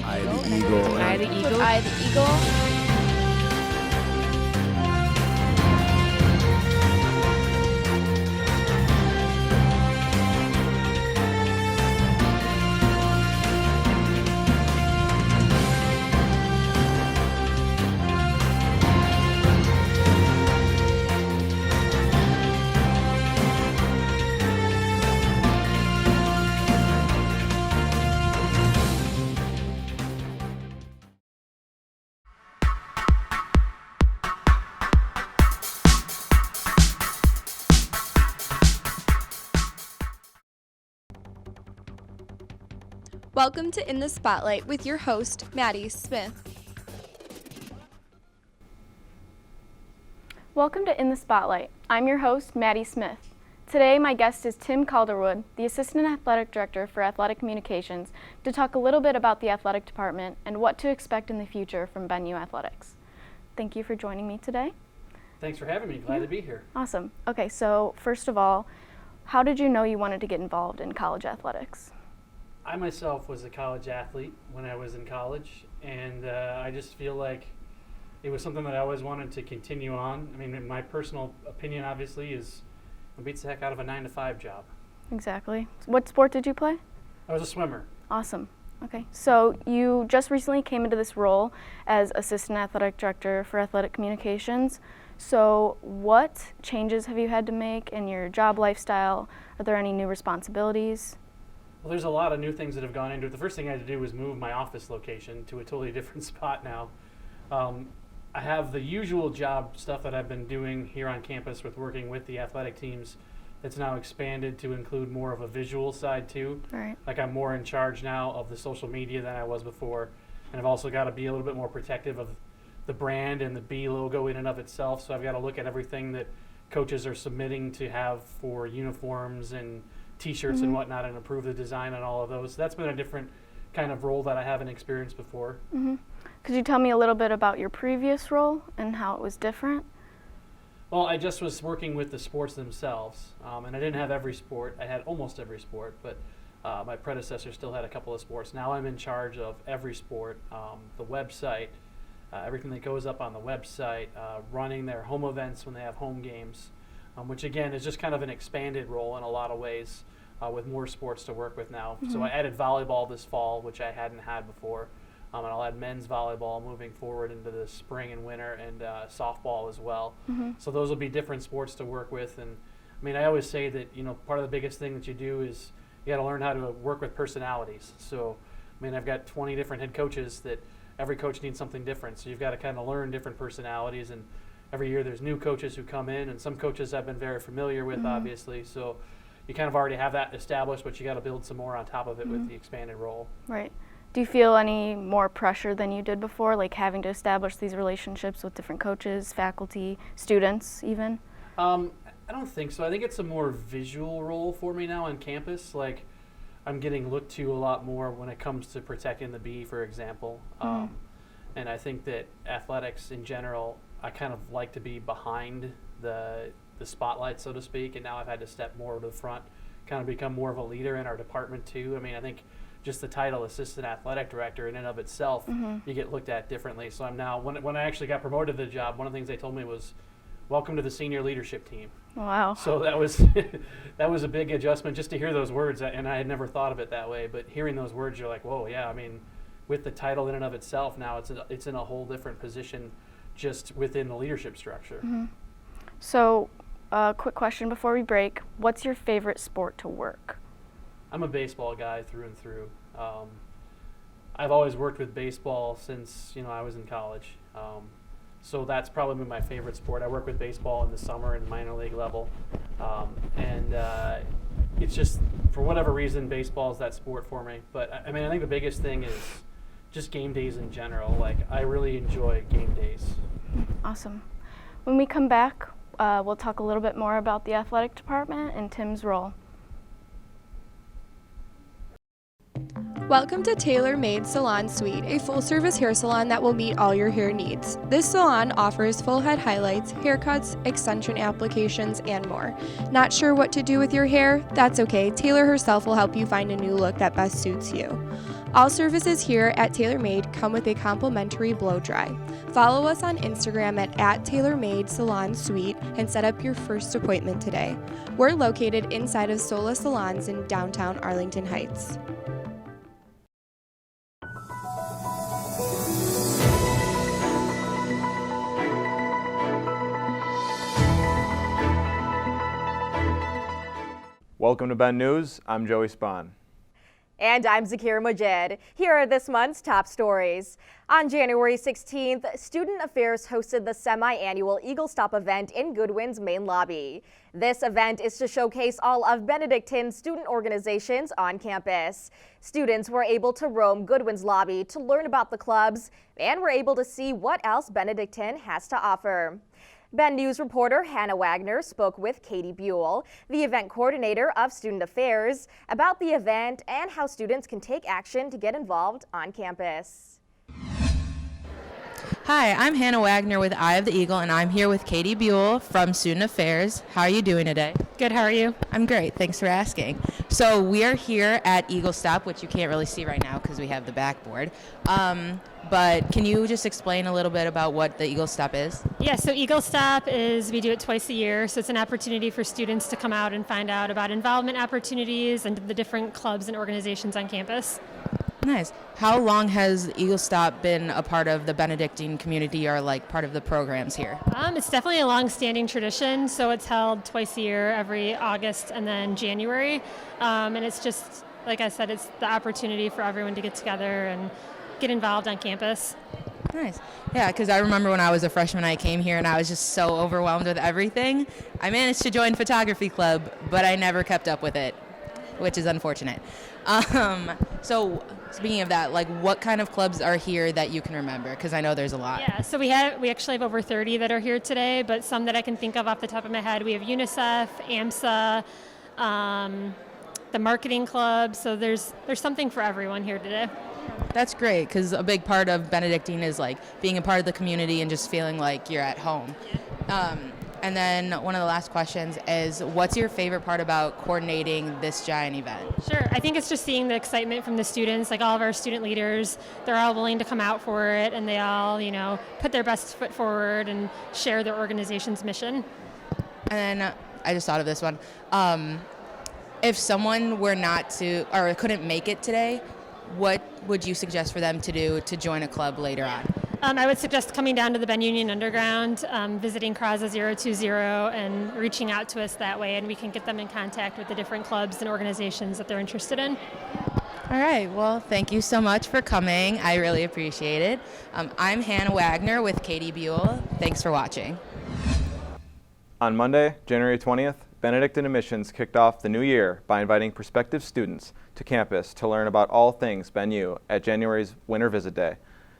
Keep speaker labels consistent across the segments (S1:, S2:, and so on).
S1: I the
S2: eagle.
S1: eagle.
S2: I the eagle. I the eagle.
S3: Welcome to In the Spotlight with your host, Maddie Smith.
S4: Welcome to In the Spotlight. I'm your host, Maddie Smith. Today, my guest is Tim Calderwood, the Assistant Athletic Director for Athletic Communications, to talk a little bit about the athletic department and what to expect in the future from Benue Athletics. Thank you for joining me today.
S5: Thanks for having me. Glad to be here.
S4: Awesome. Okay, so first of all, how did you know you wanted to get involved in college athletics?
S5: I myself was a college athlete when I was in college, and I just feel like it was something that I always wanted to continue on. I mean, my personal opinion, obviously, is it beats the heck out of a 9-to-5 job.
S4: Exactly. What sport did you play?
S5: I was a swimmer.
S4: Awesome. Okay, so you just recently came into this role as Assistant Athletic Director for Athletic Communications. So what changes have you had to make in your job lifestyle? Are there any new responsibilities?
S5: Well, there's a lot of new things that have gone into it. The first thing I had to do was move my office location to a totally different spot now. I have the usual job stuff that I've been doing here on campus with working with the athletic teams. It's now expanded to include more of a visual side too.
S4: Right.
S5: Like I'm more in charge now of the social media than I was before. And I've also got to be a little bit more protective of the brand and the B logo in and of itself. So I've got to look at everything that coaches are submitting to have for uniforms and T-shirts and whatnot, and improve the design on all of those. So that's been a different kind of role that I haven't experienced before.
S4: Could you tell me a little bit about your previous role and how it was different?
S5: Well, I just was working with the sports themselves, and I didn't have every sport. I had almost every sport, but my predecessor still had a couple of sports. Now I'm in charge of every sport, the website, everything that goes up on the website, running their home events when they have home games, which again is just kind of an expanded role in a lot of ways with more sports to work with now. So I added volleyball this fall, which I hadn't had before, and I'll add men's volleyball moving forward into the spring and winter, and softball as well. So those will be different sports to work with. And I mean, I always say that, you know, part of the biggest thing that you do is you got to learn how to work with personalities. So I mean, I've got 20 different head coaches that every coach needs something different. So you've got to kind of learn different personalities, and every year there's new coaches who come in, and some coaches I've been very familiar with, obviously. So you kind of already have that established, but you got to build some more on top of it with the expanded role.
S4: Right. Do you feel any more pressure than you did before, like having to establish these relationships with different coaches, faculty, students even?
S5: I don't think so. I think it's a more visual role for me now on campus. Like, I'm getting looked to a lot more when it comes to protecting the bee, for example. And I think that athletics in general, I kind of like to be behind the spotlight, so to speak, and now I've had to step more to the front, kind of become more of a leader in our department too. I mean, I think just the title Assistant Athletic Director in and of itself, you get looked at differently. So I'm now, when I actually got promoted to the job, one of the things they told me was, welcome to the senior leadership team.
S4: Wow.
S5: So that was that was a big adjustment just to hear those words, and I had never thought of it that way, but hearing those words, you're like, whoa, yeah, I mean, with the title in and of itself, now it's in a whole different position just within the leadership structure.
S4: So, quick question before we break. What's your favorite sport to work?
S5: I'm a baseball guy through and through. I've always worked with baseball since, you know, I was in college. So that's probably been my favorite sport. I work with baseball in the summer and minor league level. And it's just, for whatever reason, baseball is that sport for me. But I mean, I think the biggest thing is just game days in general. Like, I really enjoy game days.
S4: Awesome. When we come back, we'll talk a little bit more about the athletic department and Tim's role.
S3: Welcome to Tailor Made Salon Suite, a full-service hair salon that will meet all your hair needs. This salon offers full head highlights, haircuts, extension applications, and more. Not sure what to do with your hair? That's okay. Taylor herself will help you find a new look that best suits you. All services here at TaylorMade come with a complimentary blow dry. Follow us on Instagram at TaylorMade Salon Suite and set up your first appointment today. We're located inside of Sola Salons in downtown Arlington Heights.
S1: Welcome to Ben News. I'm Joey Spahn.
S6: And I'm Zaakirah Mujid. Here are this month's top stories. On January 16th, Student Affairs hosted the semi-annual Eagle Stop event in Goodwin's main lobby. This event is to showcase all of Benedictine student organizations on campus. Students were able to roam Goodwin's lobby to learn about the clubs and were able to see what else Benedictine has to offer. Ben News reporter Hannah Wagner spoke with Katie Buell, the event coordinator of Student Affairs, about the event and how students can take action to get involved on campus.
S7: Hi, I'm Hannah Wagner with Eye of the Eagle, and I'm here with Katie Buell from Student Affairs. How are you doing today?
S8: Good, how are you?
S7: I'm great, thanks for asking. So we are here at Eagle Stop, which you can't really see right now because we have the backboard. But can you just explain a little bit about what the Eagle Stop is?
S8: Yeah, so Eagle Stop we do it twice a year, so it's an opportunity for students to come out and find out about involvement opportunities and the different clubs and organizations on campus.
S7: Nice. How long has Eagle Stop been a part of the Benedictine community or like part of the programs here?
S8: It's definitely a long-standing tradition, so it's held twice a year, every August and then January. And it's just, like I said, it's the opportunity for everyone to get together and get involved on campus.
S7: Nice. Yeah, because I remember when I was a freshman, I came here and I was just so overwhelmed with everything. I managed to join photography club, but I never kept up with it, which is unfortunate. So speaking of that, like what kind of clubs are here that you can remember? Because I know there's a lot.
S8: Yeah, so we actually have over 30 that are here today, but some that I can think of off the top of my head, we have UNICEF, AMSA, the marketing club, so there's something for everyone here today.
S7: That's great, because a big part of Benedictine is like being a part of the community and just feeling like you're at home. And then one of the last questions is, what's your favorite part about coordinating this giant event?
S8: Sure, I think it's just seeing the excitement from the students, like all of our student leaders, they're all willing to come out for it and they all, put their best foot forward and share their organization's mission.
S7: And then I just thought of this one. If someone were not to, or couldn't make it today, what would you suggest for them to do to join a club later on?
S8: I would suggest coming down to the Ben Union Underground, visiting Kraza 020 and reaching out to us that way, and we can get them in contact with the different clubs and organizations that they're interested in.
S7: All right, well, thank you so much for coming. I really appreciate it. I'm Hannah Wagner with Katie Buell. Thanks for watching.
S1: On Monday, January 20th, Benedictine Admissions kicked off the new year by inviting prospective students to campus to learn about all things Ben U at January's Winter Visit Day.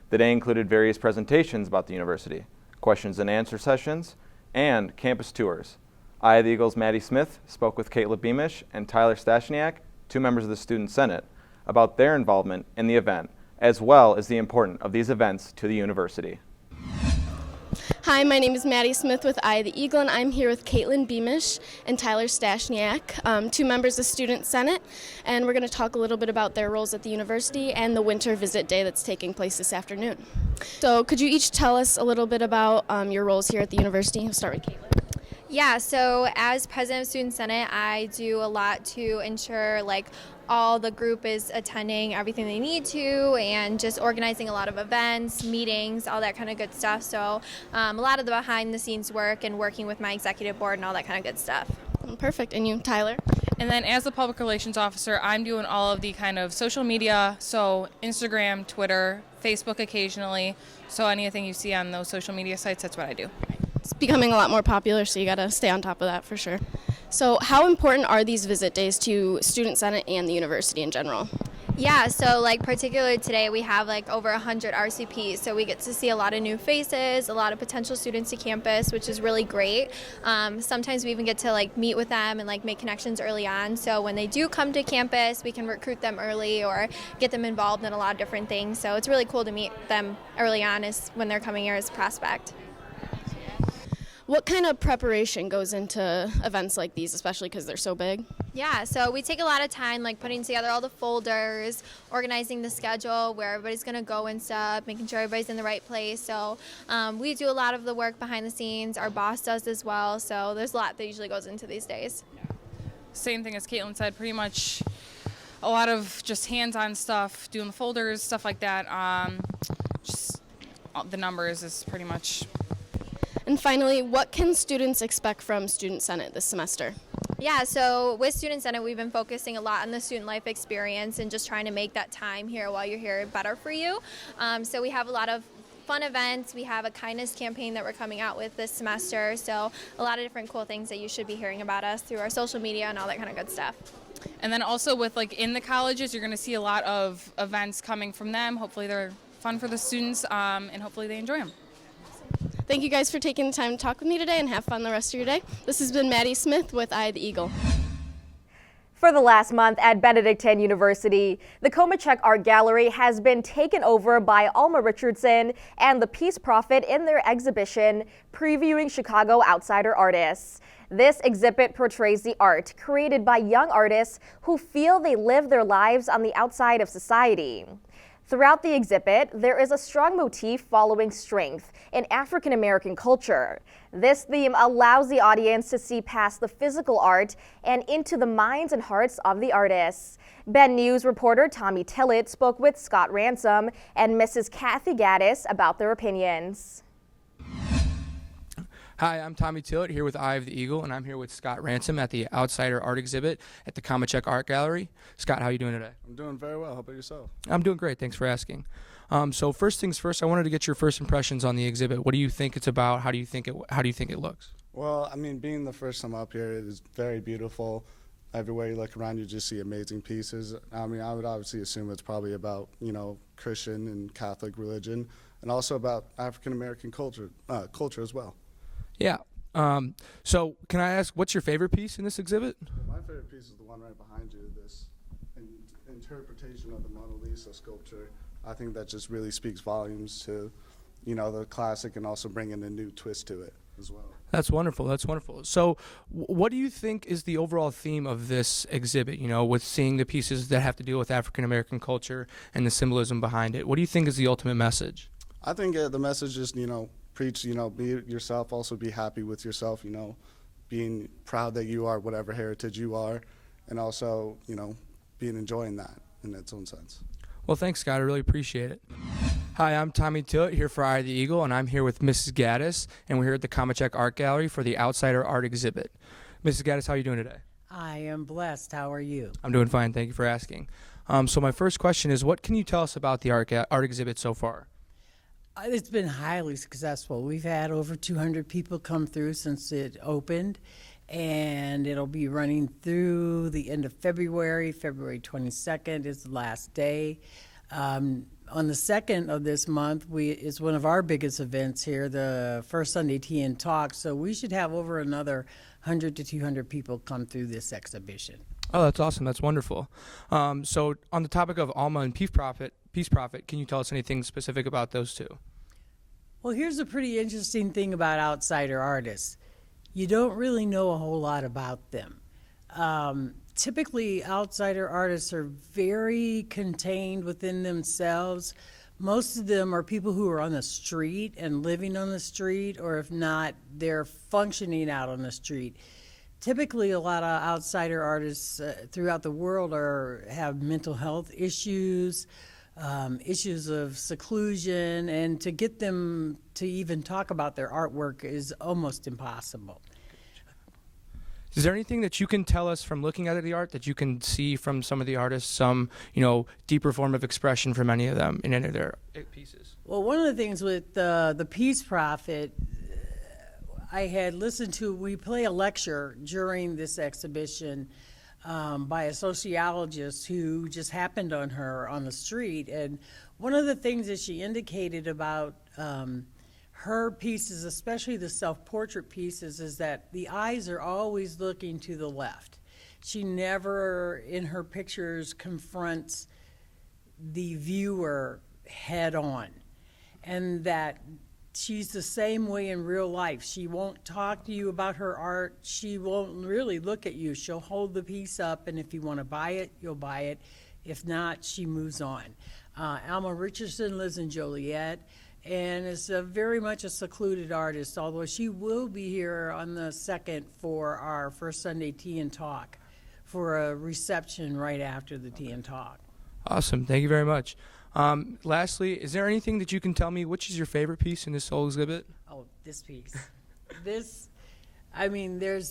S1: The day included various presentations about the university, questions and answer sessions, and campus tours. Eye of the Eagle's Maddie Smith spoke with Caitlin Beamish and Tyler Stashniak, two members of the Student Senate, about their involvement in the event, as well as the importance of these events to the university.
S2: Hi, my name is Maddie Smith with Eye of the Eagle, and I'm here with Caitlin Beamish and Tyler Stashniak, two members of Student Senate, and we're going to talk a little bit about their roles at the university and the Winter Visit Day that's taking place this afternoon. So could you each tell us a little bit about your roles here at the university? We'll start with Caitlin.
S9: Yeah, so as president of Student Senate, I do a lot to ensure all the group is attending everything they need to and just organizing a lot of events, meetings, all that kind of good stuff. So a lot of the behind the scenes work and working with my executive board and all that kind of good stuff.
S2: Perfect. And you, Tyler?
S10: And then as the public relations officer, I'm doing all of the kind of social media, so Instagram, Twitter, Facebook occasionally. So anything you see on those social media sites, that's what I do.
S2: It's becoming a lot more popular, so you got to stay on top of that for sure. So how important are these visit days to Student Senate and the university in general?
S9: Yeah, so particularly today we have over 100 RCPs, so we get to see a lot of new faces, a lot of potential students to campus, which is really great. Sometimes we even get to meet with them and make connections early on, so when they do come to campus we can recruit them early or get them involved in a lot of different things. So it's really cool to meet them early on when they're coming here as a prospect.
S2: What kind of preparation goes into events like these, especially because they're so big?
S9: Yeah, so we take a lot of time like putting together all the folders, organizing the schedule, where everybody's going to go and stuff, making sure everybody's in the right place. So we do a lot of the work behind the scenes. Our boss does as well. So there's a lot that usually goes into these days.
S10: Same thing as Caitlin said, pretty much a lot of just hands-on stuff, doing the folders, stuff like that. Just the numbers is pretty much.
S2: And finally, what can students expect from Student Senate this semester?
S9: Yeah, so with Student Senate, we've been focusing a lot on the student life experience and just trying to make that time here while you're here better for you. So we have a lot of fun events. We have a kindness campaign that we're coming out with this semester. So a lot of different cool things that you should be hearing about us through our social media and all that kind of good stuff.
S10: And then also with like in the colleges, you're going to see a lot of events coming from them. Hopefully they're fun for the students and hopefully they enjoy them.
S2: Thank you guys for taking the time to talk with me today, and have fun the rest of your day. This has been Maddie Smith with Eye the Eagle.
S6: For the last month at Benedictine University, the Komechak Art Gallery has been taken over by Alma Richardson and the Peace Prophet in their exhibition previewing Chicago outsider artists. This exhibit portrays the art created by young artists who feel they live their lives on the outside of society. Throughout the exhibit, there is a strong motif following strength in African American culture. This theme allows the audience to see past the physical art and into the minds and hearts of the artists. Ben News reporter Tommy Tillett spoke with Scott Ransom and Mrs. Kathy Gaddis about their opinions.
S11: Hi, I'm Tommy Tillett here with Eye of the Eagle, and I'm here with Scott Ransom at the Outsider Art Exhibit at the Komechak Art Gallery. Scott, how are you doing today?
S12: I'm doing very well. How about yourself?
S11: I'm doing great. Thanks for asking. So first things first, I wanted to get your first impressions on the exhibit. What do you think it's about? How do you think it looks?
S12: Well, I mean, being the first time up here, it is very beautiful. Everywhere you look around, you just see amazing pieces. I mean, I would obviously assume it's probably about, Christian and Catholic religion, and also about African American culture as well.
S11: Yeah. So can I ask, what's your favorite piece in this exhibit?
S12: My favorite piece is the one right behind you, this interpretation of the Mona Lisa sculpture. I think that just really speaks volumes to, the classic, and also bringing a new twist to it as well.
S11: That's wonderful. That's wonderful. So what do you think is the overall theme of this exhibit, with seeing the pieces that have to deal with African American culture and the symbolism behind it? What do you think is the ultimate message?
S12: I think the message is, preach, be yourself, also be happy with yourself, being proud that you are whatever heritage you are, and also, being enjoying that in its own sense.
S11: Well, thanks, Scott. I really appreciate it. Hi, I'm Tommy Tillett here for Eye of the Eagle, and I'm here with Mrs. Gaddis, and we're here at the Komechak Art Gallery for the Outsider Art Exhibit. Mrs. Gaddis, how are you doing today?
S13: I am blessed. How are you?
S11: I'm doing fine. Thank you for asking. So my first question is, what can you tell us about the art exhibit so far?
S13: It's been highly successful. We've had over 200 people come through since it opened, and it'll be running through the end of February. February 22nd is the last day. On the 2nd of this month, is one of our biggest events here, the First Sunday Tea and Talk, so we should have over another 100 to 200 people come through this exhibition.
S11: Oh, that's awesome. That's wonderful. So on the topic of Alma and Peace Prophet, can you tell us anything specific about those two?
S13: Well, here's a pretty interesting thing about outsider artists. You don't really know a whole lot about them. Typically, outsider artists are very contained within themselves. Most of them are people who are on the street and living on the street, or if not, they're functioning out on the street. Typically, a lot of outsider artists throughout the world have mental health issues, issues of seclusion, and to get them to even talk about their artwork is almost impossible.
S11: Is there anything that you can tell us from looking at the art that you can see from some of the artists, some deeper form of expression from any of them in any of their pieces?
S13: Well, one of the things with the Peace Prophet, I had listened to, we play a lecture during this exhibition by a sociologist who just happened on her on the street. And one of the things that she indicated about her pieces, especially the self-portrait pieces, is that the eyes are always looking to the left. She never, in her pictures, confronts the viewer head on. And that she's the same way in real life. She won't talk to you about her art. She won't really look at you. She'll hold the piece up, and if you want to buy it, you'll buy it. If not, she moves on. Alma Richardson lives in Joliet and is very much a secluded artist, although she will be here on the 2nd for our first Sunday Tea and Talk, for a reception right after the Tea and Talk.
S11: Awesome. Thank you very much. Lastly, is there anything that you can tell me, which is your favorite piece in this whole exhibit?
S13: Oh, this piece. There's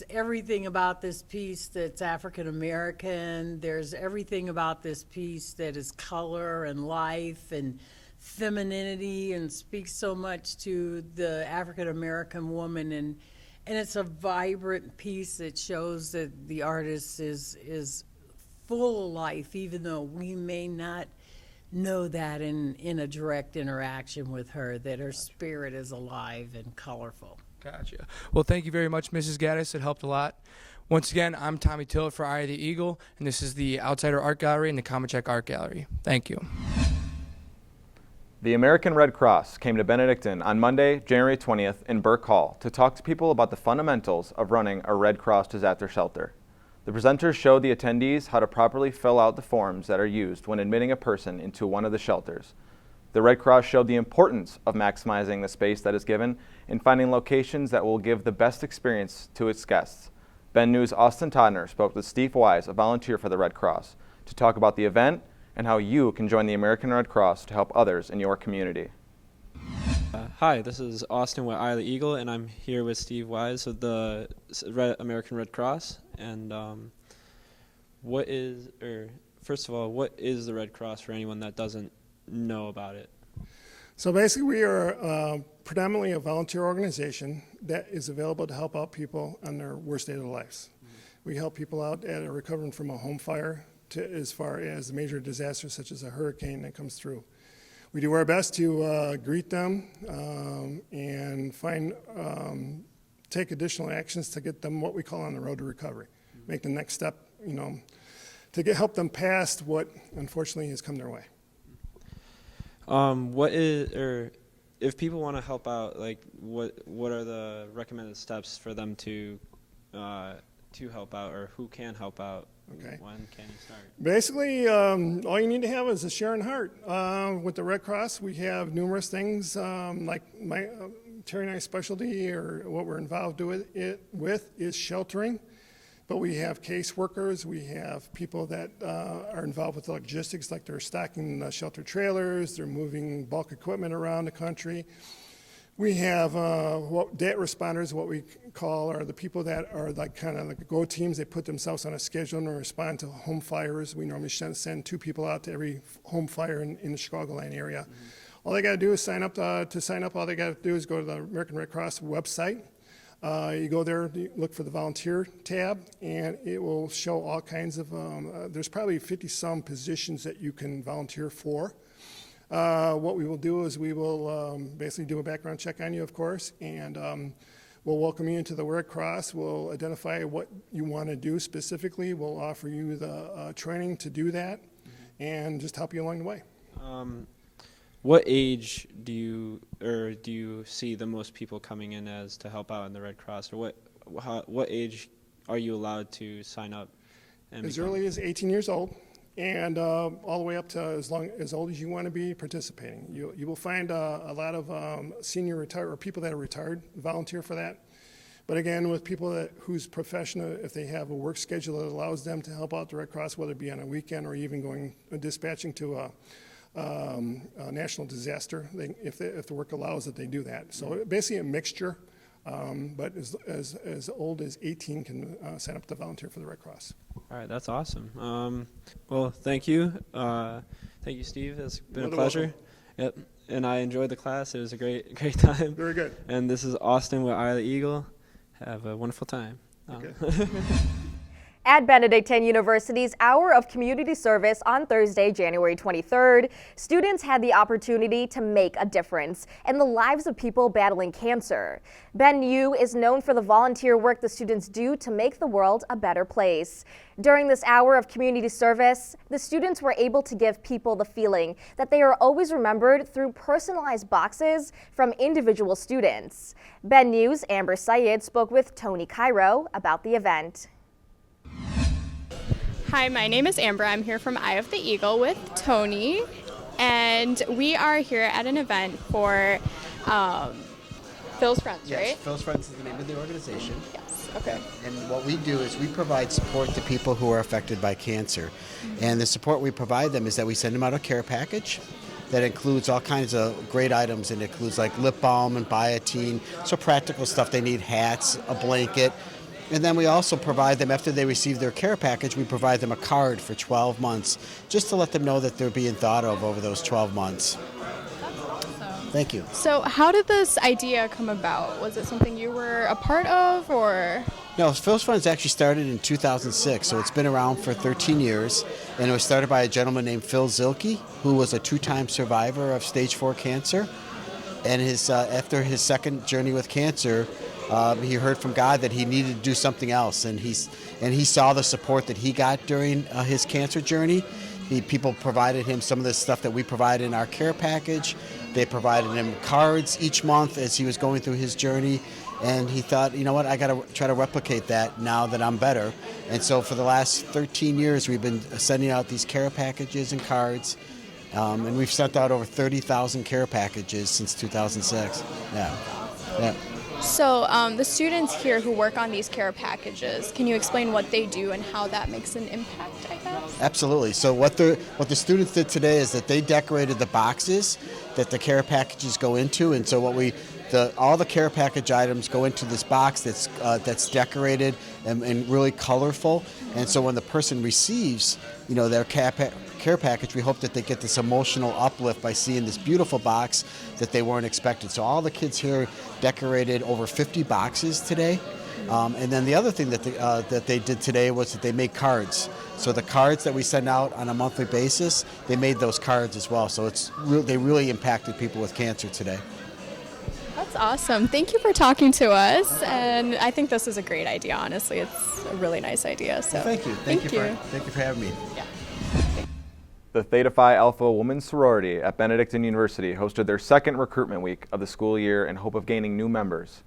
S13: everything about this piece that's African American. There's everything about this piece that is color and life and femininity and speaks so much to the African American woman. And it's a vibrant piece that shows that the artist is full of life, even though we may not know that in a direct interaction with her, that her spirit is alive and colorful.
S11: Gotcha. Well, thank you very much, Mrs. Gaddis. It helped a lot. Once again, I'm Tommy Tillett for Eye of the Eagle, and this is the Outsider Art Gallery and the Komechak Art Gallery. Thank you.
S1: The American Red Cross came to Benedictine on Monday, January 20th in Burke Hall to talk to people about the fundamentals of running a Red Cross disaster shelter. The presenters showed the attendees how to properly fill out the forms that are used when admitting a person into one of the shelters. The Red Cross showed the importance of maximizing the space that is given and finding locations that will give the best experience to its guests. Ben News' Austin Todner spoke with Steve Wise, a volunteer for the Red Cross, to talk about the event and how you can join the American Red Cross to help others in your community.
S14: Hi, this is Austin with Eye of the Eagle, and I'm here with Steve Wise of the American Red Cross. And first of all, what is the Red Cross for anyone that doesn't know about it?
S15: So basically, we are predominantly a volunteer organization that is available to help out people on their worst day of their lives. We help people out that are recovering from a home fire to as far as major disasters such as a hurricane that comes through. We do our best to greet them and take additional actions to get them what we call on the road to recovery. Make the next step, to help them past what unfortunately has come their way.
S14: If people want to help out, like what are the recommended steps for them to help out, or who can help out?
S15: Okay.
S14: When can you start?
S15: Basically, all you need to have is a sharing heart. With the Red Cross, we have numerous things, like Terry and I's specialty, or what we're involved with is sheltering. But we have caseworkers, we have people that are involved with logistics, like they're stocking shelter trailers, they're moving bulk equipment around the country. We have debt responders, what we call are the people that are like kind of like go teams. They put themselves on a schedule and respond to home fires. We normally send 2 people out to every home fire in the Chicagoland area. Mm-hmm. All they got to do is sign up. To sign up, all they got to do is go to the American Red Cross website. You go there, you look for the volunteer tab, and it will show all kinds of, there's probably 50-some positions that you can volunteer for. What we will do is we will basically do a background check on you, of course, and we'll welcome you into the Red Cross. We'll identify what you want to do specifically. We'll offer you the training to do that, and just help you along the way.
S14: What age do you see the most people coming in as to help out in the Red Cross, or what age are you allowed to sign up?
S15: As early as 18 years old, and all the way up to as old as you want to be participating. You will find a lot of senior retired or people that are retired volunteer for that. But again, with people whose profession, if they have a work schedule that allows them to help out the Red Cross, whether it be on a weekend or even going dispatching to a national disaster, if the work allows that, they do that. So basically a mixture, but as old as 18 can sign up to volunteer for the Red Cross.
S14: All right, that's awesome. Well, thank you. Thank you, Steve. It's been a pleasure. Yep, and I enjoyed the class. It was a great time.
S15: Very good.
S14: And this is Austin with Eye of the Eagle. Have a wonderful time.
S15: Okay.
S6: At Benedictine University's Hour of Community Service on Thursday, January 23rd, students had the opportunity to make a difference in the lives of people battling cancer. BenU is known for the volunteer work the students do to make the world a better place. During this hour of community service, the students were able to give people the feeling that they are always remembered through personalized boxes from individual students. BenU's Amber Syed spoke with Tony Cairo about the event.
S16: Hi, my name is Amber. I'm here from Eye of the Eagle with Tony, and we are here at an event for Phil's Friends,
S17: yes,
S16: right?
S17: Phil's Friends is the name of the organization.
S16: Yes, okay.
S17: And what we do is we provide support to people who are affected by cancer. And the support we provide them is that we send them out a care package that includes all kinds of great items, and it includes like lip balm and biotin, so practical stuff they need, hats, a blanket. And then we also provide them, after they receive their care package, we provide them a card for 12 months, just to let them know that they're being thought of over those 12 months. Thank you.
S16: So how did this idea come about? Was it something you were a part of, or?
S17: No, Phil's Friends actually started in 2006, so it's been around for 13 years, and it was started by a gentleman named Phil Zilke, who was a 2-time survivor of stage 4 cancer. And after his second journey with cancer, he heard from God that he needed to do something else, and he saw the support that he got during his cancer journey. People provided him some of the stuff that we provide in our care package. They provided him cards each month as he was going through his journey, and he thought, you know what, I got to try to replicate that now that I'm better. And so for the last 13 years, we've been sending out these care packages and cards, and we've sent out over 30,000 care packages since 2006. Yeah.
S16: So the students here who work on these care packages, can you explain what they do and how that makes an impact, I guess?
S17: Absolutely. So what the students did today is that they decorated the boxes that the care packages go into, and so all the care package items go into this box that's decorated and really colorful. And so when the person receives, their care package, we hope that they get this emotional uplift by seeing this beautiful box that they weren't expecting. So all the kids here decorated over 50 boxes today. And then the other thing that they did today was that they made cards. So the cards that we send out on a monthly basis, they made those cards as well. So they really impacted people with cancer today.
S16: That's awesome. Thank you for talking to us, and I think this is a great idea, honestly. It's a really nice idea. So
S17: well, thank you. Thank you for having me.
S16: Yeah.
S1: The Theta Phi Alpha Women's Sorority at Benedictine University hosted their second recruitment week of the school year in hope of gaining new members.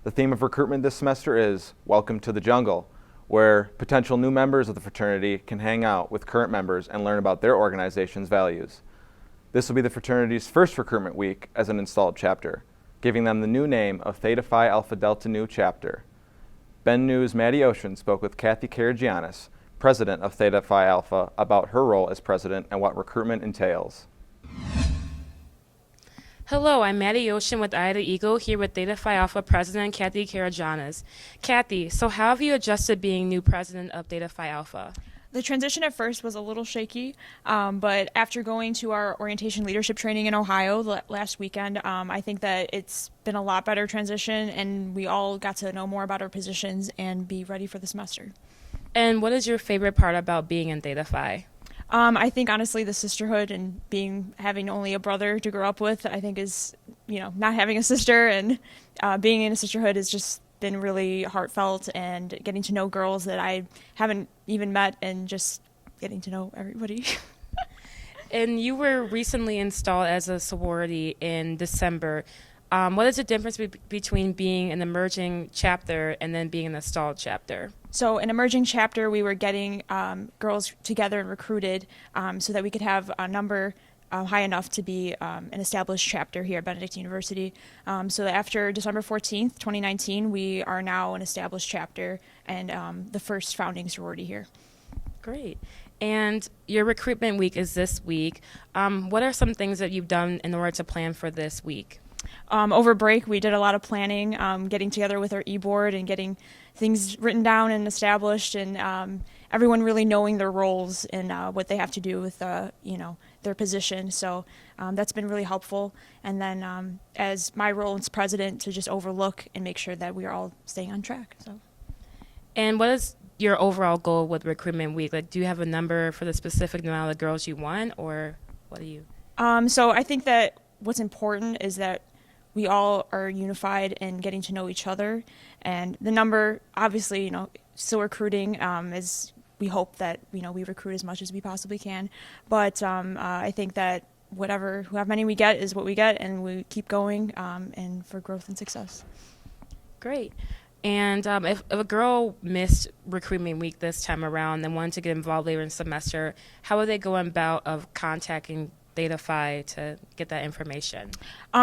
S1: The theme of recruitment this semester is Welcome to the Jungle, where potential new members of the fraternity can hang out with current members and learn about their organization's values. This will be the fraternity's first recruitment week as an installed chapter, giving them the new name of Theta Phi Alpha Delta Nu Chapter. BenU's Maddie Ocean spoke with Kathy Karagiannis, president of Theta Phi Alpha, about her role as president and what recruitment entails.
S18: Hello, I'm Maddie Ocean with Eye of the Eagle, here with Theta Phi Alpha President Kathy Karagiannis. Kathy, so how have you adjusted being new president of Theta Phi Alpha?
S19: The transition at first was a little shaky, but after going to our orientation leadership training in Ohio last weekend, I think that it's been a lot better transition, and we all got to know more about our positions and be ready for the semester.
S18: And what is your favorite part about being in Theta Phi?
S19: I think honestly the sisterhood and having only a brother to grow up with, I think is, not having a sister and being in a sisterhood has just been really heartfelt, and getting to know girls that I haven't even met and just getting to know everybody.
S18: And you were recently installed as a sorority in December. What is the difference between being an emerging chapter and then being an installed chapter?
S19: So an emerging chapter, we were getting girls together and recruited so that we could have a number high enough to be an established chapter here at Benedictine University. So after December 14th, 2019, we are now an established chapter and the first founding sorority here.
S18: Great. And your recruitment week is this week. What are some things that you've done in order to plan for this week?
S19: Over break, we did a lot of planning, getting together with our e-board and getting things written down and established, and everyone really knowing their roles and what they have to do with, their position. So that's been really helpful. And then as my role as president, to just overlook and make sure that we are all staying on track. So.
S18: And what is your overall goal with recruitment week? Like, do you have a number for the specific amount of girls you want, or what do you?
S19: So I think that what's important is that we all are unified in getting to know each other, and the number, obviously, still recruiting is. We hope that we recruit as much as we possibly can, but I think that however many we get is what we get, and we keep going and for growth and success.
S18: Great. And if a girl missed recruitment week this time around and wanted to get involved later in the semester, how would they go about of contacting Datafy to get that information?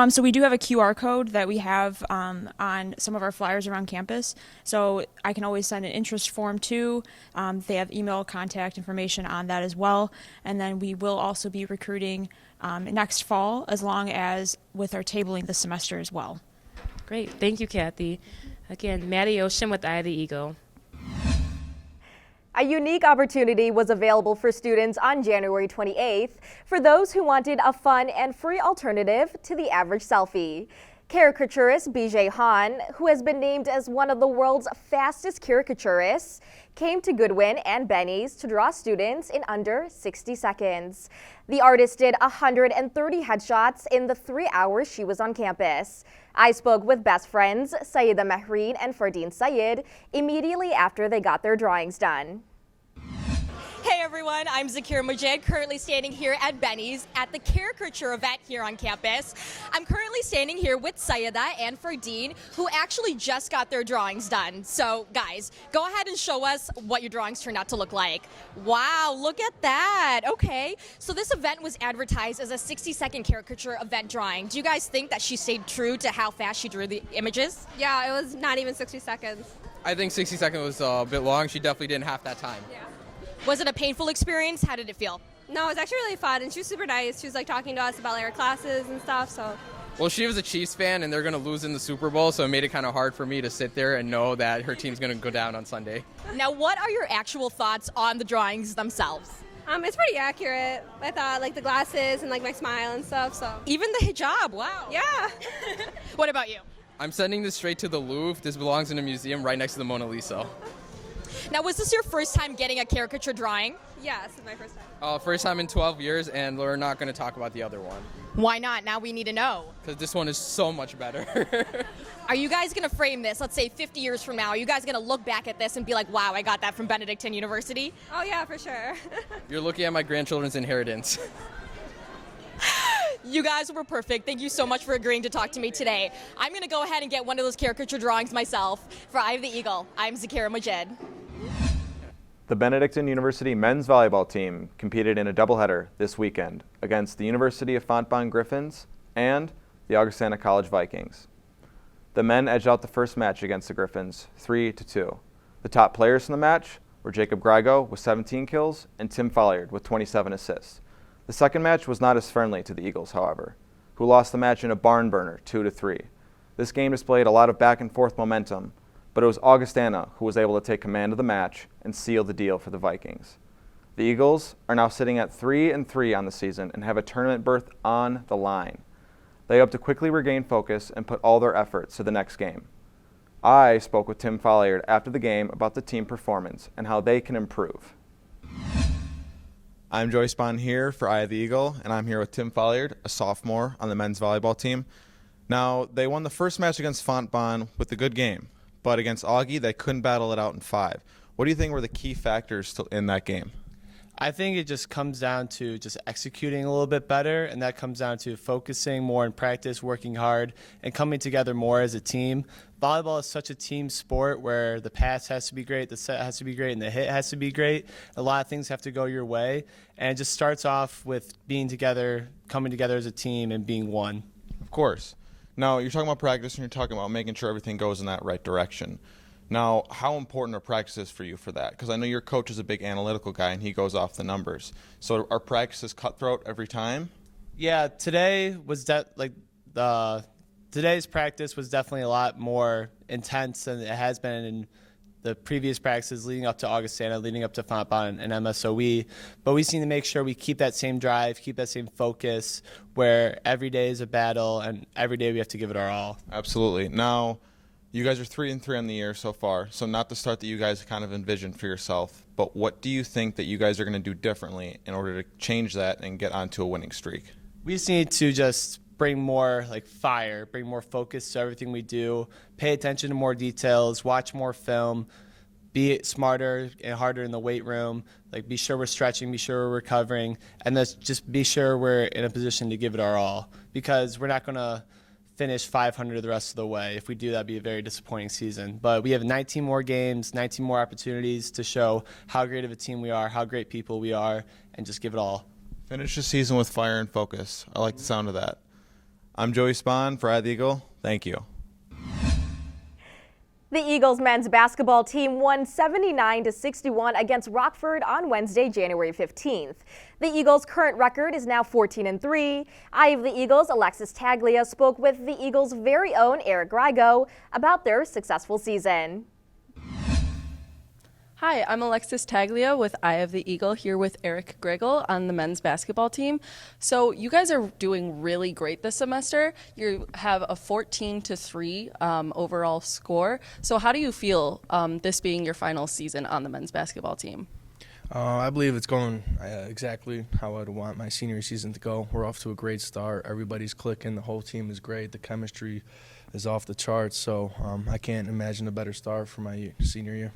S19: So we do have a QR code that we have on some of our flyers around campus. So I can always send an interest form too. They have email contact information on that as well. And then we will also be recruiting next fall, as long as with our tabling this semester as well.
S18: Great. Thank you, Kathy. Again, Maddie Ocean with Eye of the Eagle.
S6: A unique opportunity was available for students on January 28th for those who wanted a fun and free alternative to the average selfie. Caricaturist BJ Han, who has been named as one of the world's fastest caricaturists, came to Goodwin and Benny's to draw students in under 60 seconds. The artist did 130 headshots in the 3 hours she was on campus. I spoke with best friends Sayeda Mehreen and Fardeen Sayed immediately after they got their drawings done.
S20: Hey everyone, I'm Zaakirah Mujid, currently standing here at Benny's at the caricature event here on campus. I'm currently standing here with Sayeda and Fardeen, who actually just got their drawings done. So guys, go ahead and show us what your drawings turned out to look like. Wow, look at that. Okay, so this event was advertised as a 60-second caricature event drawing. Do you guys think that she stayed true to how fast she drew the images?
S21: Yeah, it was not even 60 seconds.
S22: I think 60 seconds was a bit long. She definitely didn't have that time.
S20: Yeah. Was it a painful experience? How did it feel?
S21: No, it was actually really fun, and she was super nice. She was like talking to us about like our classes and stuff. So.
S22: Well, she was a Chiefs fan, and they're going to lose in the Super Bowl, so it made it kind of hard for me to sit there and know that her team's going to go down on Sunday.
S20: Now, what are your actual thoughts on the drawings themselves?
S21: It's pretty accurate. I thought like the glasses and like my smile and stuff. So.
S20: Even the hijab. Wow.
S21: Yeah.
S20: What about you?
S22: I'm sending this straight to the Louvre. This belongs in a museum right next to the Mona Lisa.
S20: Now, was this your first time getting a caricature drawing?
S21: Yes, it's my first time.
S22: First time in 12 years, and we're not going to talk about the other one.
S20: Why not? Now we need to know.
S22: Because this one is so much better.
S20: Are you guys going to frame this, let's say 50 years from now, are you guys going to look back at this and be like, wow, I got that from Benedictine University?
S21: Oh yeah, for sure.
S22: You're looking at my grandchildren's inheritance.
S20: You guys were perfect. Thank you so much for agreeing to talk to me today. I'm going to go ahead and get one of those caricature drawings myself. For Eye of the Eagle, I'm Zaakirah Mujid.
S1: The Benedictine University men's volleyball team competed in a doubleheader this weekend against the University of Fontbonne Griffins and the Augustana College Vikings. The men edged out the first match against the Griffins 3-2. The top players in the match were Jacob Grigo with 17 kills and Tim Folliard with 27 assists. The second match was not as friendly to the Eagles, however, who lost the match in a barn burner 2-3. This game displayed a lot of back and forth momentum, but it was Augustana who was able to take command of the match and seal the deal for the Vikings. The Eagles are now sitting at 3-3 on the season and have a tournament berth on the line. They hope to quickly regain focus and put all their efforts to the next game. I spoke with Tim Folliard after the game about the team performance and how they can improve. I'm Joey Spahn here for Eye of the Eagle, and I'm here with Tim Folliard, a sophomore on the men's volleyball team. Now, they won the first match against Fontbonne with a good game, but against Augie, they couldn't battle it out in 5. What do you think were the key factors in that game?
S23: I think it just comes down to just executing a little bit better, and that comes down to focusing more in practice, working hard, and coming together more as a team. Volleyball is such a team sport where the pass has to be great, the set has to be great, and the hit has to be great. A lot of things have to go your way, and it just starts off with being together, coming together as a team, and being one.
S1: Of course. Now, you're talking about practice, and you're talking about making sure everything goes in that right direction. Now, how important are practices for you for that? Because I know your coach is a big analytical guy, and he goes off the numbers. So are practices cutthroat every time?
S23: Yeah, today was today's practice was definitely a lot more intense than it has been in the previous practices leading up to Augustana, leading up to Fontbonne and MSOE. But we seem to make sure we keep that same drive, keep that same focus, where every day is a battle and every day we have to give it our all.
S1: Absolutely. Now, You guys are 3-3 on the year so far, so not the start that you guys kind of envisioned for yourself, but what do you think that you guys are going to do differently in order to change that and get onto a winning streak?
S23: We just need to just bring more fire, bring more focus to everything we do, pay attention to more details, watch more film, be smarter and harder in the weight room, be sure we're stretching, be sure we're recovering, and just be sure we're in a position to give it our all, because we're not going to finish 500 the rest of the way. If we do, that'd be a very disappointing season. But we have 19 more games, 19 more opportunities to show how great of a team we are, how great people we are, and just give it all.
S1: Finish the season with fire and focus. I like the sound of that. I'm Joey Spahn for Eye the Eagle. Thank you.
S6: The Eagles men's basketball team won 79-61 against Rockford on Wednesday, January 15th. The Eagles' current record is now 14-3. Eye of the Eagles' Alexis Taglia spoke with the Eagles' very own Eric Grigo about their successful season.
S3: Hi, I'm Alexis Taglia with Eye of the Eagle, here with Eric Griggle on the men's basketball team. So you guys are doing really great this semester. You have a 14-3 overall score. So how do you feel this being your final season on the men's basketball team?
S11: I believe it's going exactly how I'd want my senior season to go. We're off to a great start. Everybody's clicking. The whole team is great. The chemistry is off the charts. So I can't imagine a better start for my senior year.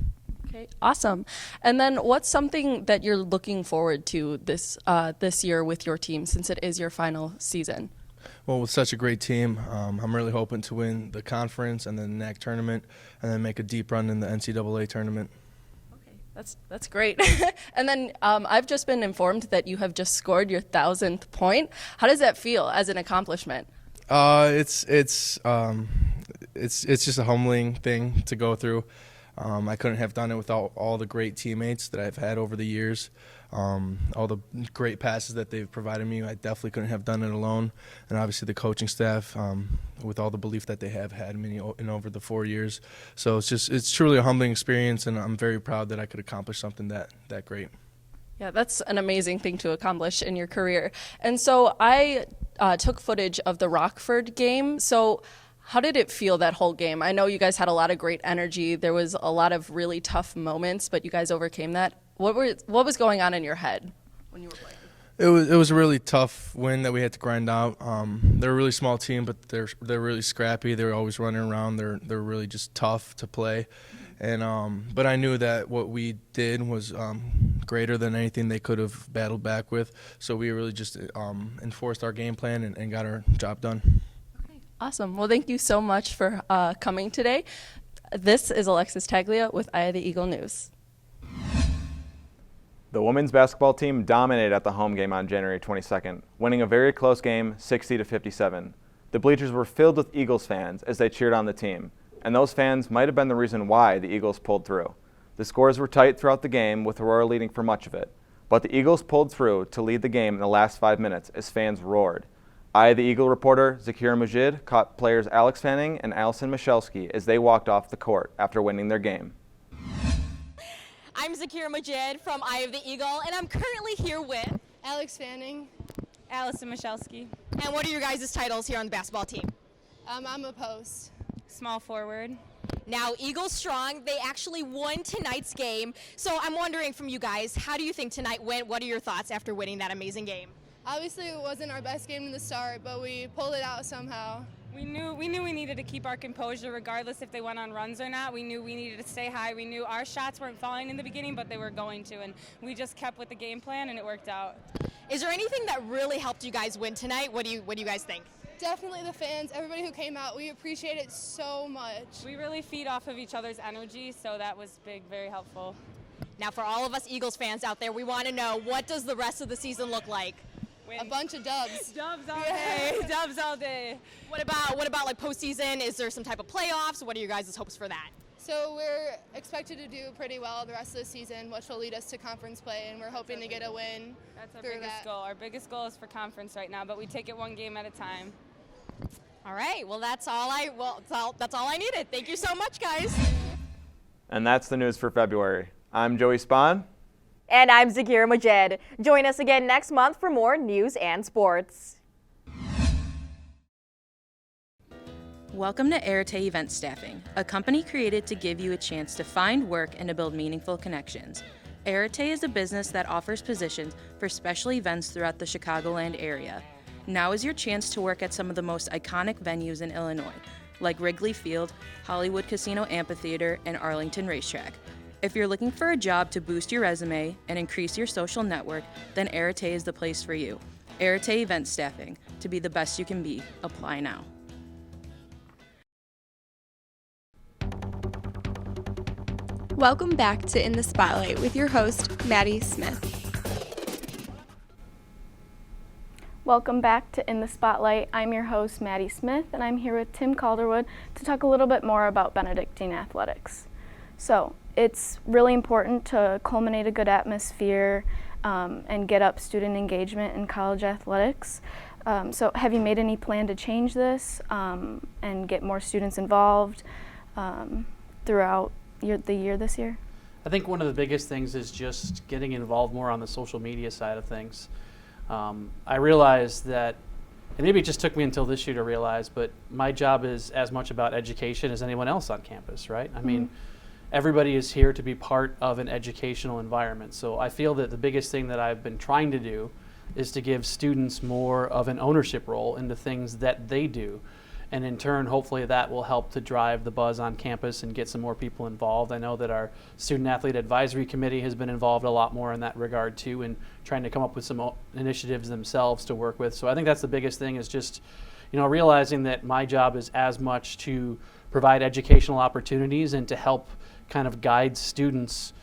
S3: Okay, awesome. And then what's something that you're looking forward to this year with your team, since it is your final season?
S11: Well, with such a great team, I'm really hoping to win the conference and then the NAC tournament and then make a deep run in the NCAA tournament.
S3: That's great. And then I've just been informed that you have just scored your 1,000th point. How does that feel as an accomplishment?
S11: It's just a humbling thing to go through. I couldn't have done it without all the great teammates that I've had over the years, all the great passes that they've provided me. I definitely couldn't have done it alone, and obviously the coaching staff with all the belief that they have had me in over the 4 years. So it's truly a humbling experience, and I'm very proud that I could accomplish something that great.
S3: Yeah, that's an amazing thing to accomplish in your career. And so I took footage of the Rockford game. So how did it feel, that whole game? I know you guys had a lot of great energy. There was a lot of really tough moments, but you guys overcame that. What was going on in your head when you were playing?
S11: It was a really tough win that we had to grind out. They're a really small team, but they're really scrappy. They're always running around. They're really just tough to play. And but I knew that what we did was greater than anything they could have battled back with. So we really just enforced our game plan and got our job done.
S3: Awesome. Well, thank you so much for coming today. This is Alexis Taglia with Eye of the Eagle News.
S1: The women's basketball team dominated at the home game on January 22nd, winning a very close game 60-57. The bleachers were filled with Eagles fans as they cheered on the team, and those fans might have been the reason why the Eagles pulled through. The scores were tight throughout the game, with Aurora leading for much of it, but the Eagles pulled through to lead the game in the last 5 minutes as fans roared. Eye of the Eagle reporter Zaakirah Mujid caught players Alex Fanning and Allison Michalski as they walked off the court after winning their game.
S20: I'm Zaakirah Mujid from Eye of the Eagle, and I'm currently here with
S2: Alex Fanning.
S4: Allison Michalski.
S20: And what are your guys' titles here on the basketball team?
S2: I'm a post.
S4: Small forward.
S20: Now, Eagles strong, they actually won tonight's game. So I'm wondering from you guys, how do you think tonight went? What are your thoughts after winning that amazing game?
S2: Obviously, it wasn't our best game in the start, but we pulled it out somehow.
S4: We knew we needed to keep our composure regardless if they went on runs or not. We knew we needed to stay high. We knew our shots weren't falling in the beginning, but they were going to, and we just kept with the game plan, and it worked out.
S20: Is there anything that really helped you guys win tonight? What do you guys think?
S2: Definitely the fans, everybody who came out. We appreciate it so much.
S4: We really feed off of each other's energy, so that was big, very helpful.
S20: Now, for all of us Eagles fans out there, we want to know, what does the rest of the season look like?
S2: A bunch of dubs.
S4: Dubs all day. Dubs all day.
S20: What about like postseason? Is there some type of playoffs? What are your guys' hopes for that?
S2: So we're expected to do pretty well the rest of the season, which will lead us to conference play, and we're hoping to get a win.
S4: That's our biggest goal. Our biggest goal is for conference right now, but we take it one game at a time.
S20: All right. Well, that's all I needed. Thank you so much, guys.
S1: And that's the news for February. I'm Joey Spahn.
S6: And I'm Zaakirah Mujid. Join us again next month for more news and sports.
S5: Welcome to Arete Event Staffing, a company created to give you a chance to find work and to build meaningful connections. Arete is a business that offers positions for special events throughout the Chicagoland area. Now is your chance to work at some of the most iconic venues in Illinois, like Wrigley Field, Hollywood Casino Amphitheater, and Arlington Racetrack. If you're looking for a job to boost your resume and increase your social network, then Arete is the place for you. Arete Event Staffing, to be the best you can be. Apply now.
S16: Welcome back to In the Spotlight with your host, Maddie Smith. Welcome back to In the Spotlight. I'm your host, Maddie Smith, and I'm here with Tim Calderwood to talk a little bit more about Benedictine athletics. So, it's really important to culminate a good atmosphere and get up student engagement in college athletics. So, have you made any plan to change this and get more students involved throughout the year this year?
S7: I think one of the biggest things is just getting involved more on the social media side of things. I realized that, and maybe it just took me until this year to realize, but my job is as much about education as anyone else on campus, right? I mean, everybody is here to be part of an educational environment. So I feel that the biggest thing that I've been trying to do is to give students more of an ownership role in the things that they do. And in turn, hopefully that will help to drive the buzz on campus and get some more people involved. I know that our Student Athlete Advisory Committee has been involved a lot more in that regard too, and trying to come up with some initiatives themselves to work with. So I think that's the biggest thing, is just, realizing that my job is as much to provide educational opportunities and to help kind of guide students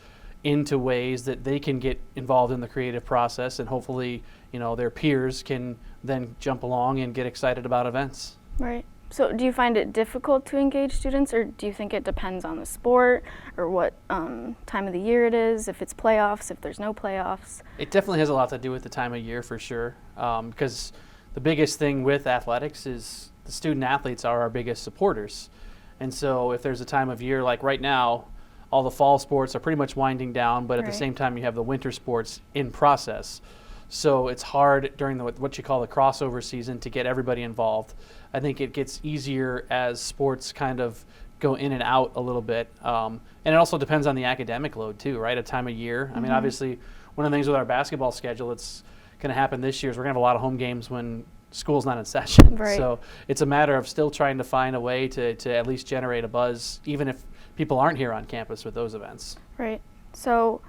S7: into ways that they can get involved in the creative process, and hopefully, their peers can then jump along and get excited about events.
S2: Right. So do you find it difficult to engage students, or do you think it depends on the sport or what time of the year it is, if it's playoffs, if there's no playoffs?
S7: It definitely has a lot to do with the time of year for sure, because the biggest thing with athletics is the student athletes are our biggest supporters. And so if there's a time of year like right now, all the fall sports are pretty much winding down, but at the same time you have the winter sports in process. So it's hard during what you call the crossover season to get everybody involved. I think it gets easier as sports kind of go in and out a little bit. And it also depends on the academic load too, right? A time of year. I mean, obviously, one of the things with our basketball schedule that's going to happen this year is we're going to have a lot of home games when school's not in session.
S2: Right.
S7: So it's a matter of still trying to find a way to at least generate a buzz, even if people aren't here on campus with those events.
S2: Right. So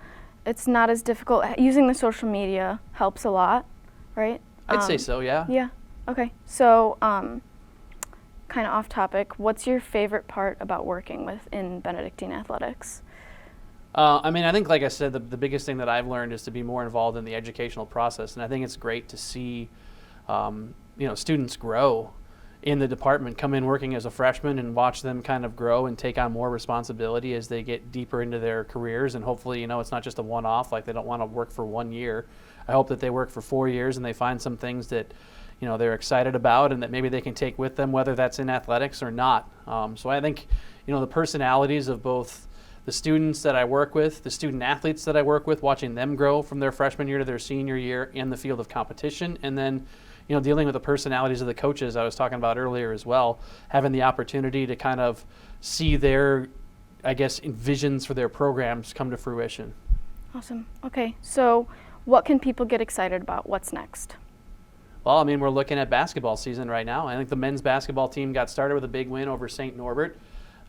S2: it's not as difficult. Using the social media helps a lot, right?
S7: I'd say so, yeah.
S2: Yeah. Okay. So kind of off topic, what's your favorite part about working in Benedictine athletics?
S7: I mean, I think, like I said, the biggest thing that I've learned is to be more involved in the educational process, and I think it's great to see, students grow in the department, come in working as a freshman, and watch them kind of grow and take on more responsibility as they get deeper into their careers. And hopefully, it's not just a one-off, like they don't want to work for 1 year. I hope that they work for 4 years and they find some things that, they're excited about and that maybe they can take with them, whether that's in athletics or not. So I think, the personalities of both the students that I work with, the student athletes that I work with, watching them grow from their freshman year to their senior year in the field of competition, and then dealing with the personalities of the coaches I was talking about earlier as well, having the opportunity to kind of see their, visions for their programs come to fruition.
S2: Awesome. Okay, so what can people get excited about? What's next?
S7: Well, I mean, we're looking at basketball season right now. I think the men's basketball team got started with a big win over St. Norbert.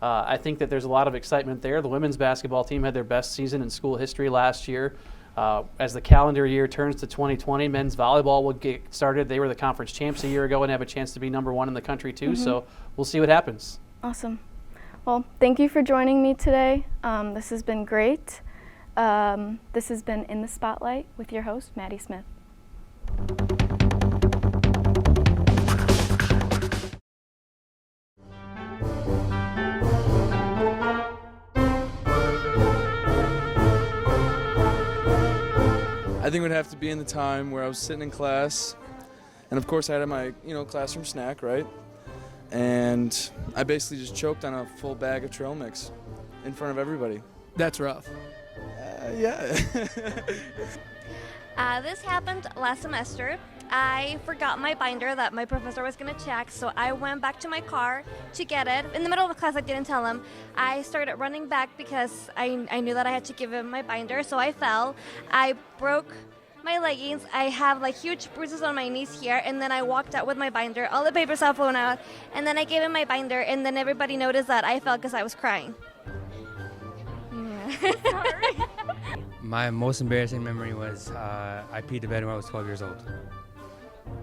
S7: I think that there's a lot of excitement there. The women's basketball team had their best season in school history last year. As the calendar year turns to 2020, men's volleyball will get started. They were the conference champs a year ago and have a chance to be #1 in the country too. So we'll see what happens.
S2: Awesome. Well, thank you for joining me today. This has been great. This has been In the Spotlight with your host, Maddie Smith.
S8: I think it would have to be in the time where I was sitting in class, and of course I had my classroom snack, right? And I basically just choked on a full bag of trail mix in front of everybody.
S11: That's rough.
S8: Yeah.
S24: This happened last semester.
S9: I forgot my binder that my professor was going to check, so I went back to my car to get it. In the middle of the class, I didn't tell him. I started running back because I knew that I had to give him my binder, so I fell. I broke my leggings. I have like huge bruises on my knees here, and then I walked out with my binder. All the papers have flown out, and then I gave him my binder, and then everybody noticed that I fell because I was crying. Yeah. Sorry.
S10: My most embarrassing memory was I peed the bed when I was 12 years old.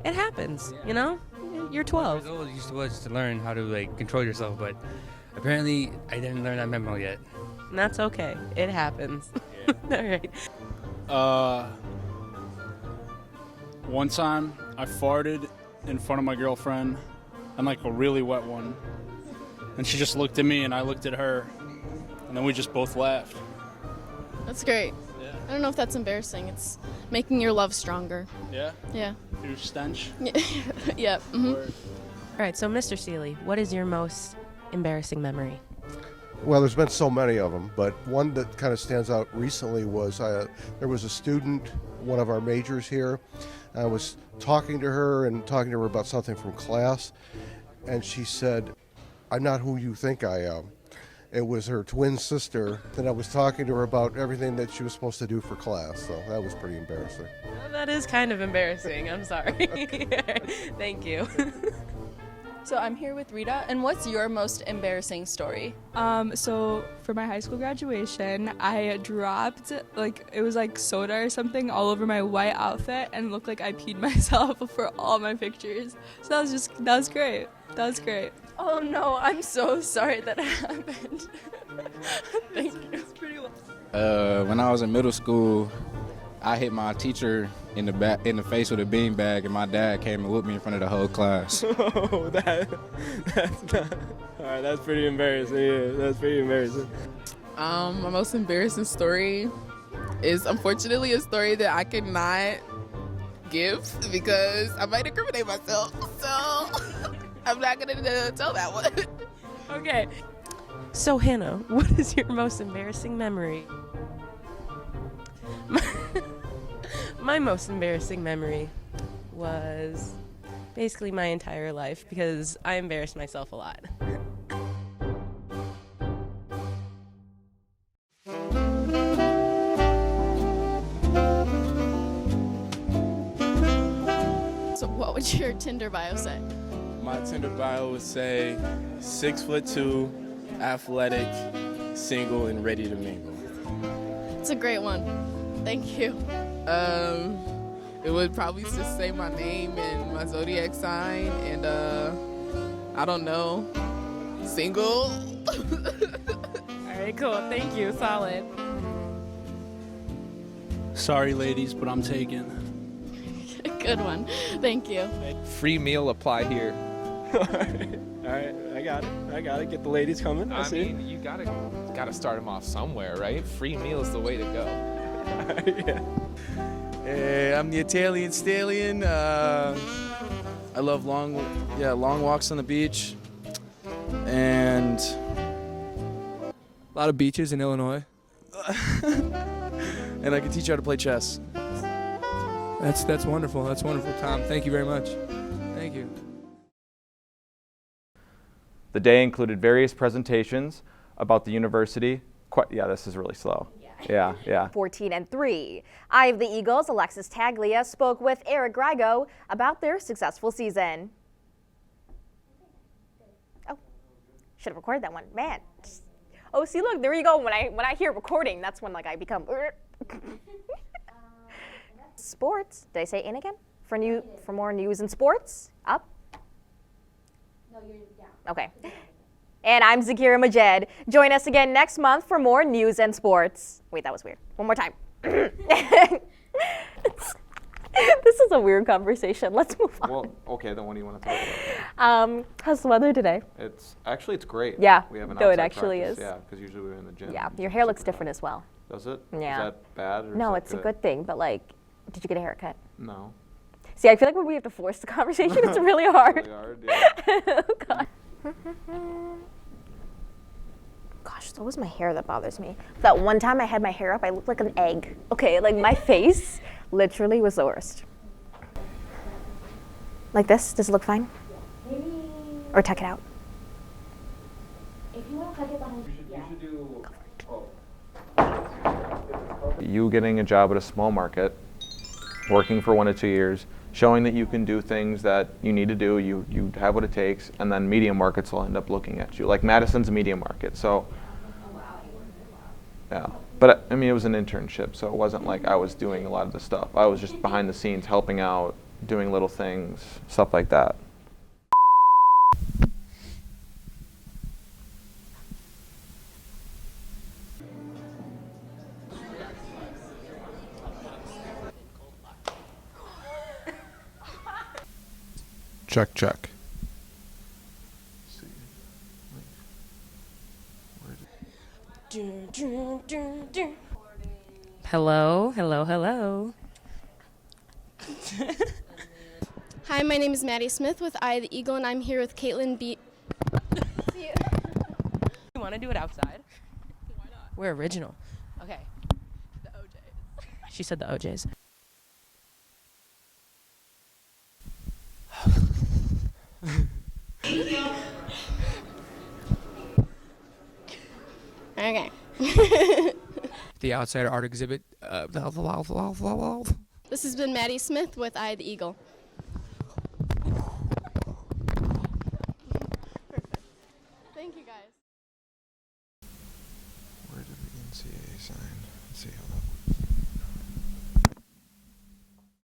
S12: It happens, you know? You're 12.
S10: 12 years old was to learn how to like control yourself, but apparently I didn't learn that memo yet.
S12: And that's okay. It happens.
S10: Yeah.
S12: All right.
S24: One time I farted in front of my girlfriend, and like a really wet one. And she just looked at me and I looked at her, and then we just both laughed.
S2: That's great.
S24: Yeah.
S2: I don't know if that's embarrassing. It's making your love stronger.
S24: Yeah?
S2: Yeah.
S24: Huge stench.
S2: Yeah.
S12: All right, so Mr. Seeley, what is your most embarrassing memory?
S25: Well, there's been so many of them, but one that kind of stands out recently was there was a student, one of our majors here. I was talking to her about something from class, and she said, "I'm not who you think I am." It was her twin sister, and I was talking to her about everything that she was supposed to do for class, so that was pretty embarrassing.
S12: Well, that is kind of embarrassing. I'm sorry. Thank you.
S3: So I'm here with Rita, and what's your most embarrassing story?
S26: So for my high school graduation, I dropped it was like soda or something all over my white outfit and looked like I peed myself for all my pictures. So that was great. That was great.
S3: Oh no, I'm so sorry that happened. Thank you.
S27: When I was in middle school, I hit my teacher in the face with a beanbag, and my dad came and whooped me in front of the whole class.
S14: Oh, that's not. All right, that's pretty embarrassing. Yeah, that's pretty embarrassing.
S28: My most embarrassing story is unfortunately a story that I cannot give because I might incriminate myself. So I'm not gonna tell that one.
S12: Okay. So Hannah, what is your most embarrassing memory? My most embarrassing memory was basically my entire life because I embarrassed myself a lot.
S2: So what would your Tinder bio say?
S8: My Tinder bio would say 6'2", athletic, single, and ready to mingle.
S2: It's a great one. Thank you.
S28: It would probably just say my name and my zodiac sign and I don't know, single.
S12: All right, cool. Thank you. Solid.
S24: Sorry, ladies, but I'm taken.
S2: Good one. Thank you.
S29: Free meal apply here.
S14: All right, I got it. Get the ladies coming.
S29: I mean, you gotta start them off somewhere, right? Free meal is the way to go.
S8: Yeah. Hey, I'm the Italian stallion. I love long walks on the beach, and a lot of beaches in Illinois. And I can teach you how to play chess.
S11: That's wonderful. That's wonderful, Tom. Thank you very much. Thank you.
S1: The day included various presentations about the university. Yeah, this is really slow. Yeah.
S6: 14 and 3. Eye of the Eagles, Alexis Taglia spoke with Eric Grigo about their successful season. Oh, should have recorded that one, man. Oh, see, look, there you go. When I hear recording, that's when I become. Sports. Did I say in again? For more news and sports, up. No, you're down. Okay. And I'm Zaakirah Mujid. Join us again next month for more news and sports. Wait, that was weird. One more time. This is a weird conversation. Let's move on.
S1: Well, okay, then what do you want to talk about?
S6: How's the weather today?
S1: It's great.
S6: Yeah,
S1: we have an
S6: no, it
S1: outside
S6: actually
S1: practice.
S6: is.
S1: Yeah, because usually we're in the gym.
S6: Yeah, your hair looks different as well.
S1: Does it?
S6: Yeah.
S1: Is that bad? Or
S6: No,
S1: is
S6: it's
S1: that
S6: a good thing, but did you get a haircut?
S1: No.
S6: See, I feel like when we have to force the conversation, it's really hard.
S1: Really hard, yeah.
S6: Oh, God. Gosh, it's always my hair that bothers me. That one time I had my hair up, I looked like an egg. Okay, my face literally was the worst. Like this? Does it look fine? Or tuck it out?
S1: You getting a job at a small market, working for 1 to 2 years, showing that you can do things that you need to do, you have what it takes, and then media markets will end up looking at you. Like Madison's a media market, so yeah. But I mean, it was an internship, so it wasn't like I was doing a lot of the stuff. I was just behind the scenes helping out, doing little things, stuff like that.
S25: Check, check.
S12: Hello, hello, hello.
S2: Hi, my name is Maddie Smith with Eye of the Eagle, and I'm here with Caitlin B.
S12: You want to do it outside? Why not? We're original. Okay. The OJs. She said the OJs.
S2: Okay.
S11: The outside art exhibit.
S2: This has been Maddie Smith with Eye of the Eagle.